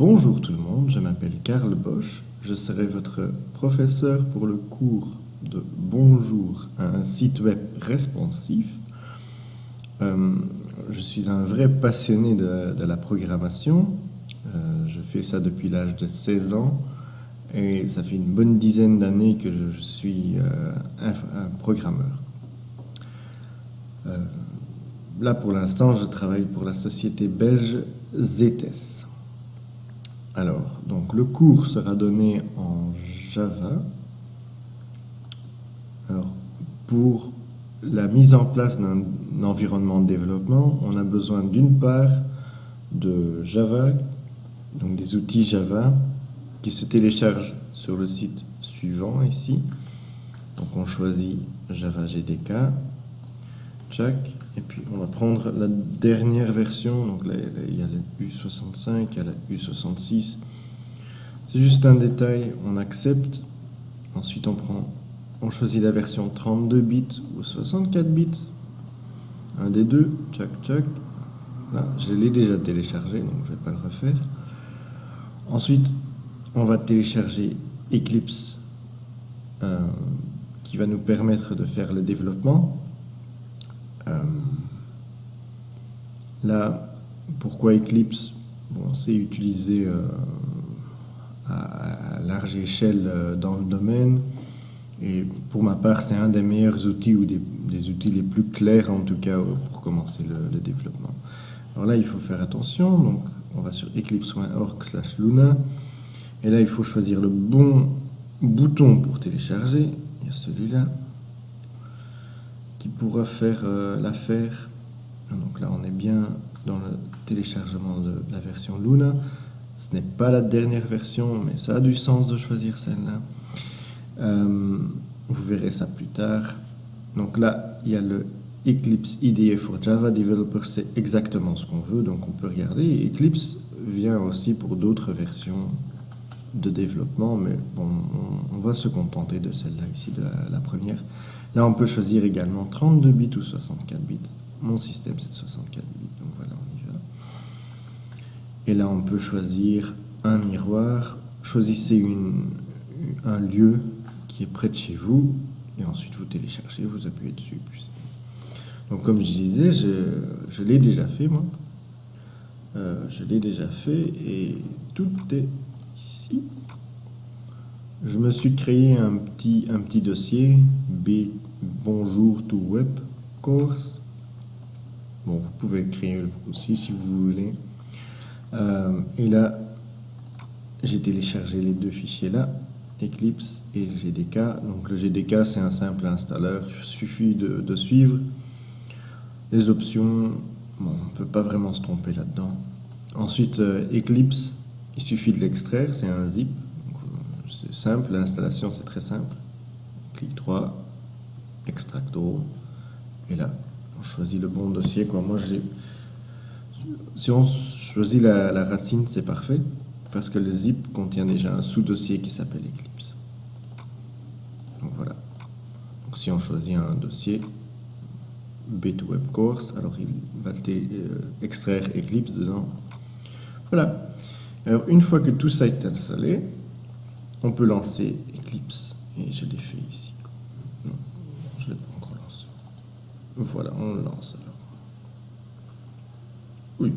Bonjour tout le monde, je m'appelle Karl Bosch, je serai votre professeur pour le cours de Bonjour à un site web responsif. Je suis un vrai passionné de la programmation, je fais ça depuis l'âge de 16 ans et ça fait une bonne dizaine d'années que je suis un programmeur. Là pour l'instant je travaille pour la société belge ZETES. Alors, donc le cours sera donné en Java. Alors, pour la mise en place d'un environnement de développement, on a besoin d'une part de Java, donc des outils Java, qui se téléchargent sur le site suivant ici. Donc on choisit Java JDK, tchac, et puis on va prendre la dernière version, donc là il y a la U65, il y a la U66, c'est juste un détail, on accepte, ensuite on choisit la version 32 bits ou 64 bits, un des deux, tchac tchac, là je l'ai déjà téléchargé donc je ne vais pas le refaire. Ensuite on va télécharger Eclipse qui va nous permettre de faire le développement. Là, pourquoi Eclipse? Bon, c'est utilisé à large échelle dans le domaine. Et pour ma part, c'est un des meilleurs outils ou des outils les plus clairs en tout cas pour commencer le développement. Alors là, il faut faire attention. Donc, on va sur eclipse.org/luna. Et là, il faut choisir le bon bouton pour télécharger. Il y a celui-là qui pourra faire l'affaire. Donc là, on est bien dans le téléchargement de la version Luna. Ce n'est pas la dernière version, mais ça a du sens de choisir celle-là. Vous verrez ça plus tard. Donc là, il y a le Eclipse IDE for Java Developers, c'est exactement ce qu'on veut, donc on peut regarder. Et Eclipse vient aussi pour d'autres versions de développement, mais bon, on va se contenter de celle-là ici, de la première. Là, on peut choisir également 32 bits ou 64 bits. Mon système, c'est 64 bits, donc voilà, on y va. Et là, on peut choisir un miroir. Choisissez un lieu qui est près de chez vous, et ensuite vous téléchargez, vous appuyez dessus. Donc, comme je disais, je l'ai déjà fait, moi. Je l'ai déjà fait, et tout est ici. Je me suis créé un petit dossier, Bonjour to Web Course. Bon, vous pouvez créer vous aussi si vous voulez. Et là, j'ai téléchargé les deux fichiers là, Eclipse et GDK. Donc le GDK, c'est un simple installeur. Il suffit de suivre les options. Bon, on ne peut pas vraiment se tromper là-dedans. Ensuite, Eclipse, il suffit de l'extraire. C'est un zip. C'est simple, l'installation, c'est très simple. Clic droit, extracto. Et là, on choisit le bon dossier. Moi, si on choisit la racine, c'est parfait, parce que le zip contient déjà un sous-dossier qui s'appelle Eclipse. Donc voilà. Donc si on choisit un dossier, B2Web Course, alors il va extraire Eclipse dedans. Voilà. Alors une fois que tout ça est installé, on peut lancer Eclipse. Et je l'ai fait ici. Non, je ne l'ai pas encore lancé. Voilà, on le lance alors. Oui.